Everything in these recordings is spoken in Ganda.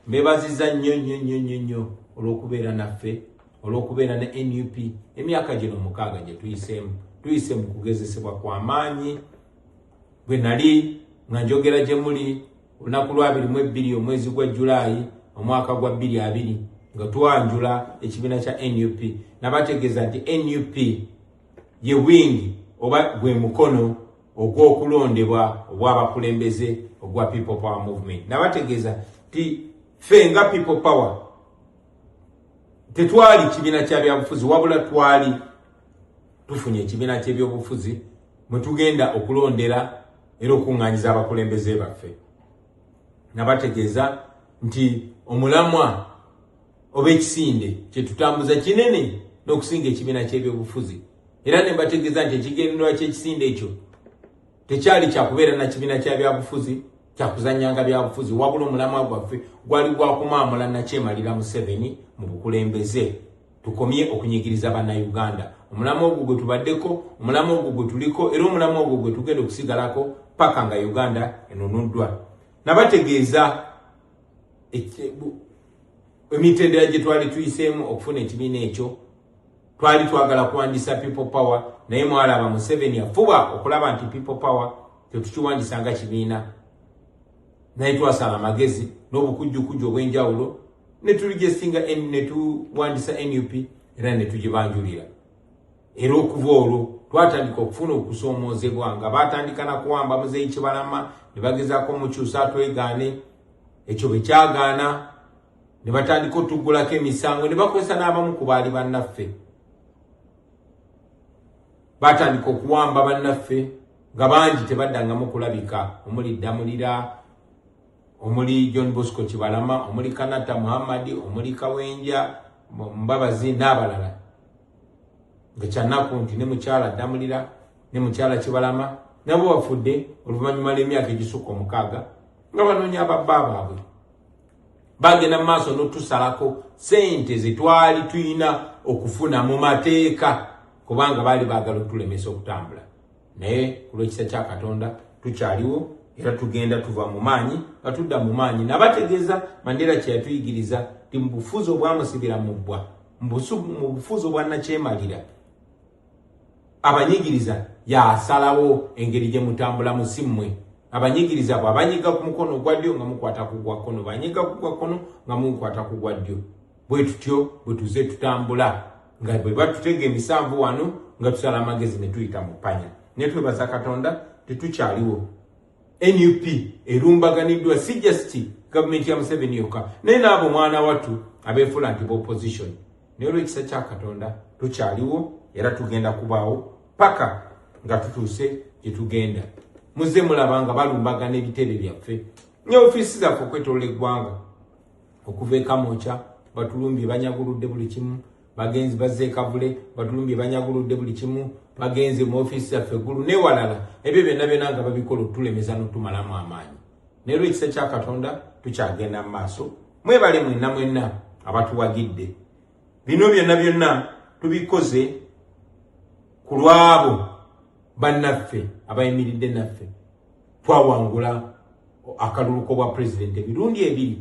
mbebaziza nnyo olw'okubeera naffe olw'okubeera ne NUP emyaka gino 6 gye tuyise mu kugezesebwa kwa maanyi. Bwe nali nga njogera gye muli olunaku lwa 22 omwezi gwa Julaayi omwaka gwa 2020 nga twanjula ekibiina kya NUP nabategeeza nti NUP ye wingi oba gwe mukono ogw'okulondebwa obw'abakulembeze ogwa People Power Movement. Nabategeeza nti ffe nga People Power tetwali kibiina kya byabufuzi wabula twali tufunye ekibiina ky'ebyobufuzi mwe tugenda okulondera era okuŋŋaanyiza abakulembeze baffe. Nabategeeza nti omulamwa oba ekisinde kye tutambuza kinene n'okusinga ekibiina ky'ebyobufuzi, era ne mbategeeza nti ekigendererwa ky'ekisinde ekyo tekyali kyakubeera na kibiina kya byabufuzi kyakuzannyanga byabufuzi wabula omulamwa gwaffe gwali gwakumaamula Nakyemalira Museveni mu bukulembeze tukomye okunyigiriza bannayuganda. Omulamwa ogwo gwe tubaddeko, omulamwa ogwo gwe tuliko, era omulamwa ogwo gwe tugenda okusigalako paka nga Uganda enunuddwa. Nabategeeza emitendera gye twali tuyiseemu okufuna ekibiina ekyo twali twagala kuwandiisa People Power, naye mwalaba Museveni afuba okulaba nti People Power tetukiwandiisa nga kibiina, naye twasala amagezi n'obukujjukujju obw'enjawulo ne tuligesinga ne tuwandiisa NUP era ne tugibanjulira. Era okuva olwo twatandika okufuna okusoomoozebwa nga batandika na kuwamba Muzeeyi Kibalama ne bagezaako mukyusa twegaane, ekyo bwe kyagaana ne batandika otuggulako emisango ne bakozesa n'abamu ku baali bannaffe. Batandika okuwamba bannaffe nga bangi tebaddangamu kulabika, omuli Damulira, omuli John Bosco Kibalama, omuli Kanata Muhammadi, omuli Kawenja Mbabazi n'abalala. Nga kyanaku nti ne mukyala Damulira ne mukyala Kibalama nabo bafudde oluvannyuma lw'emyaka egisukka 6 nga banoonya ababba baabwe. Bagenda mu maaso n'otusalako ssente ze twali tuyina okufuna mu mateeka kubanga baali baagala otulemesa okutambula. Naye ku lw'ekisa kya Katonda tukyaliwo era tugenda tuva mu maanyi nga tudda mu maanyi. Nabategeeza Mandela kye yatuyigiriza ti mu bufuzi obwamusibira mu bbwa, mu bufuzi obwa Nakyemalira abanyigiriza yasalawo engeri gye mutambulamu si mmwe. Abanyigiriza bw'abanyiga ku mukono gwa ddyo nga mukwata ku gwa kkono, banyiga ku gwa kkono nga mukwata ku gwa ddyo. Bwe tutyo bwe tuze tutambula nga bwe batutega emisanvu wano nga tusala amagezi ne tuyita mu ppanya. Ne twebaza Katonda tetukyaliwo. NUP erumbaganiddwa si just gavumenti ya Museveni yokka naye n'abo mwana wattu abeefula nti opposition. Naye olw'ekisa kya Katonda tukyaliwo era tugenda kubaawo paka nga tutuuse gye tugenda. Muze mulaba nga balumbagana ebitebe byaffe ne ofiisi zaffe okwetoolola eggwanga okuva e Kamwokya batulumbye banyaguludde buli kimu, bagenzi bazze Kavule batulumbye banyaguludde buli kimu, bagenzi mu ofiisi zaffe eggulu n'ewalala. Ebyo byonna nga babikola otulemeza n'otumalamu amaanyi. Naye olw'ekisa kya Katonda tukyagenda mu maaso. Mwebale mwenna abatuwagidde. Bino byonna tubikoze ku lwabo bannaffe abayimiridde naffe. Twawangula akaluluko bwa pulezidenti emirundi 2.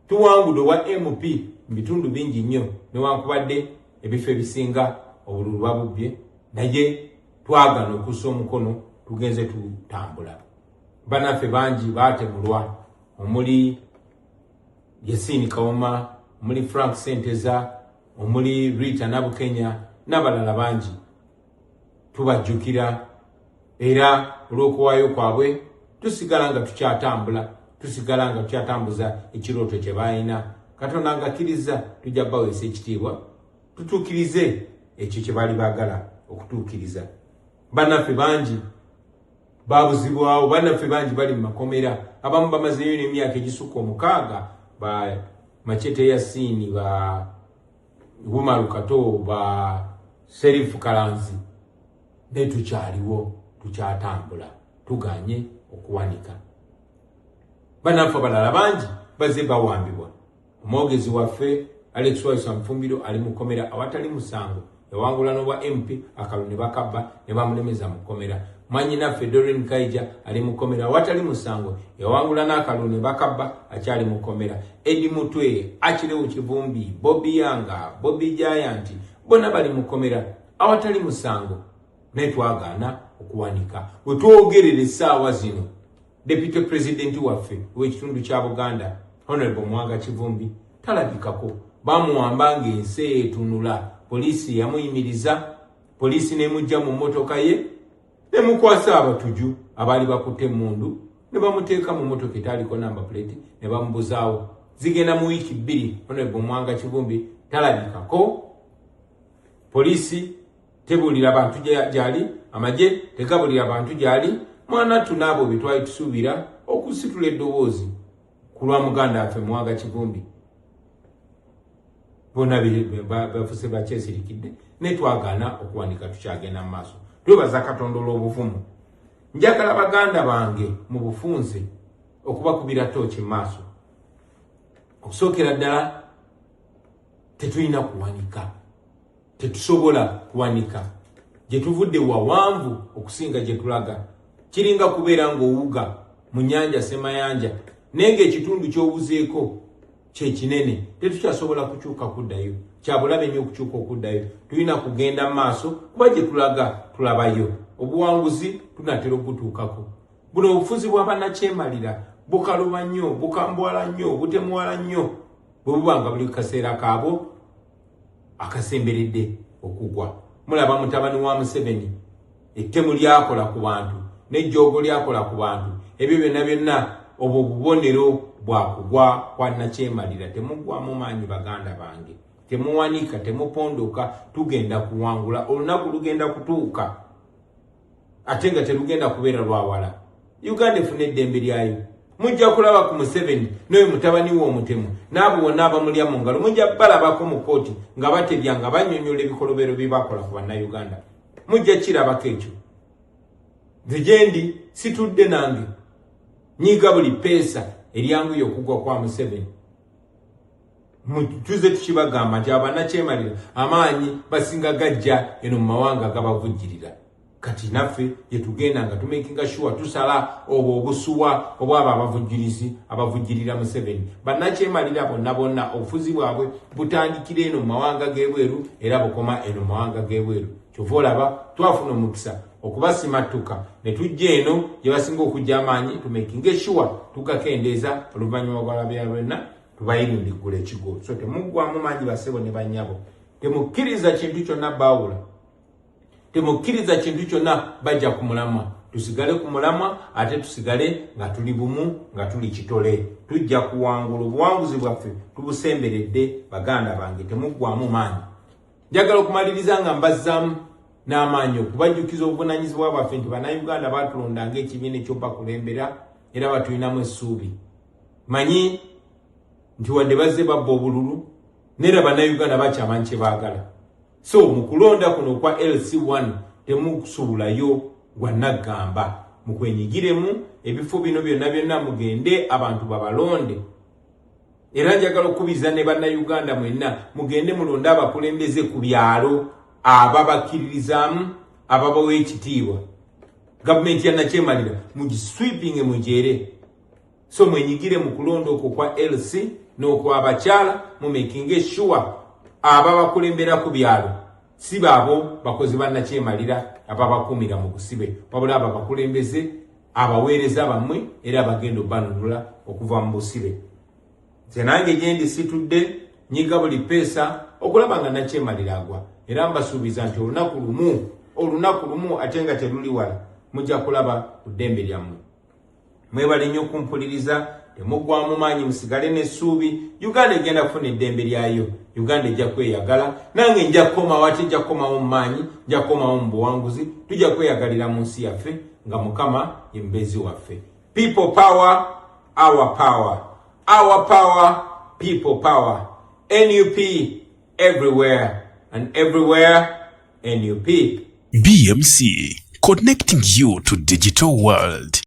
Tuwangudde wa MP mu bitundu bingi nnyo newankubadde ebifo ebisinga obululu babubbye, naye twagana okussa omukono tugenze tutambula. Bannaffe bangi baatemulwa, omuli Yesini Kawoma, omuli Frank Senteza, omuli Rita Nabukenya n'abalala bangi. Tubajjukira era olw'okuwaayo kwabwe tusigala nga tukyatambula, tusigala nga tukyatambuza ekirooto kye balina. Katonda ng'akkiriza tujja baweesa ekitiibwa tutuukirize ekyo kye baali baagala okutuukiriza. Bannaffe bangi baabuzibwawo, bannaffe bangi bali mu makomera, abamu bamazeeyo n'emyaka egisukka 6, ba Machete Yasini, ba Umaru Kato, ba Serifu Kalanzi. Ne tukyaliwo tukyatambula tuganye okuwanika. Bannaffe abalala bangi bazze bawambibwa. Omwogezi waffe Alex Waisa Mfumbiro ali mu kkomera awatali musango, yawangula n'obwa MP akalulu ne bakabba ne bamulemeza mu kkomera. mwanyina Fedorin Kaija ali mukomera watali musango yawangula n'akalune bakabba akyali mukomera Eddie Mutwe Akirewo Kivumbi Bobby Yanga Bobby Giant bona bali mukomera awatali musango netwagaana okuwanika wetwogerere essaawa zino Deputy President waffe w'ekitundu kya Buganda Honorable Mwanga Kivumbi talabikako bamuwamba ng'ensi etunula polisi yamuyimiriza polisi nemujja mu mmotoka ye nemukwasa abatuju abali bakutte mundu ne bamuteeka mu mmotoka etaliko number plate ne bamubuzaawo zigenda mu wiiki 2 Honorable Mwanga Kivumbi talabikako polisi tebulira abantu gyali amaje tegabulira abantu gyali mwana tunabo bitwali tusubira okusitula eddoboozi kulwa muganda affe Mwanga Kivumbi bona bafuse bakyesirikidde netwagaana okuwanika tukyagenda mu maaso twebaza Katonda olw'obuvumu njagala baganda bange mu bufunze okubakubira tooki mu maaso okusookera ddala tetulina kuwanika tetusobola kuwanika gye tuvudde wawanvu okusinga gye tulaga kiringa kubeera ng'owuga mu nnyanja Semayanja nenge ekitundu ky'owuzeeko kyekinene tetukyasobola kukyuka kuddayo kyabulabe nnyo okukyuka okuddayo tulina kugenda mu maaso kuba gye tulaga tulabayo obuwanguzi tunatera okutuukako buno obufuzi bw'abannakyemalira bukaluba nnyo bukambwala nnyo butemuwala nnyo bwe buba nga buli kaseera kaabo akasemberedde okugwa mulaba mutabani wa Museveni ettemu lyakola ku bantu n'ejjoogo lyakola ku bantu ebyo byonna obwo bubonero bwakugwa kwa nakyemalira temugwamu maanyi baganda bange temuwanika temupondoka tugenda kuwangula olunaku lugenda kutuuka ate nga terugenda kubeera lwawala Uganda efuna eddembe lyayo mujja kulaba ku Museveni n'oyo mutabani w'omutemu n'abo bonna abamulya mu ngalo mujja balabako mu kooti nga batebya nga bannyonnyola ebikolobero bye bakola ku bannayuganda mujja kirabako ekyo nze gyendi situdde nange nyiga buli peesa eryanguye okugwa kwa Museveni tuze tukibagamba nti abannakyemalira amaanyi basinga gajja eno mu mawanga agabavujjirira kati naffe yetugenda nga tumakinga sure tusala obwo obusuwa obwabo abavujjirira Museveni bannakyemalira bonna obufuzi bwabwe butandikira eno mu mawanga g'ebweru era bukoma eno mu mawanga g'ebweru kyova olaba twafuna omukisa okubasimatuka ne tujja eno gye basinga okujja amaanyi tumakinga sure tugakendeeza oluvannyuma gwalabira bonna tubayirindiggula ekigo so temuggwamu maanyi basebo ne bannyabo temukkiriza kintu kyonna baawula temukkiriza kintu kyonna bajja ku mulamwa tusigale ku mulamwa ate tusigale nga tuli bumu nga tuli kitole tujja kuwangula obuwanguzi bwaffe tubusemberedde baganda bange temuggwamu maanyi njagala okumaliriza nga mbazzaamu n'amaanyi okubajjukiza obuvunanyizibwa bwaffe nti bannayuganda baatulonda ng'ekibiina ekyobakulembera era batulinamu essuubi manyi nti wadde bazze babba obululu neera bannayuganda bakyamanyi kye baagala so mu kulonda kuno kwa LC1 temusuubulayo gwannaggamba mukwenyigiremu ebifo bino byonna mugende abantu babalonde era njagala okubiza ne bannayuganda mwenna mugende mulonde abakulembeze ku byalo ababakkiririzaamu ababawa ekitiibwa gavumenti ya nakyemalira mugisweepinge mujere so mwenyigire mu kulonda okwo kwa LC n'okwabakyala mumakinge sure ababakulembera ku byalo si baabo bakozi bannakyemalira ababakuumira mu busibe wabula abo abakulembeze abaweereza bammwe era abagenda obbanunula okuva mu busibe nze nange gyendi situdde nyiga buli peesa okulaba nga nakyemalira agwa era mbasuubiza nti olunaku lumu ate nga teruli wala mujja kulaba ku ddembe lyammwe mwebale nnyo okumpuliriza temuggwamu maanyi musigale n'essuubi Uganda egenda kufuna eddembe lyayo Uganda ejja kweyagala nange nja kukomawo ate nja kukomawo mu maanyi nja kukomawo mu buwanguzi tujja kweyagalira mu nsi yaffe nga Mukama ye mubeezi waffe people power our power people power NUP everywhere and everywhere NUP BMC connecting you to digital world.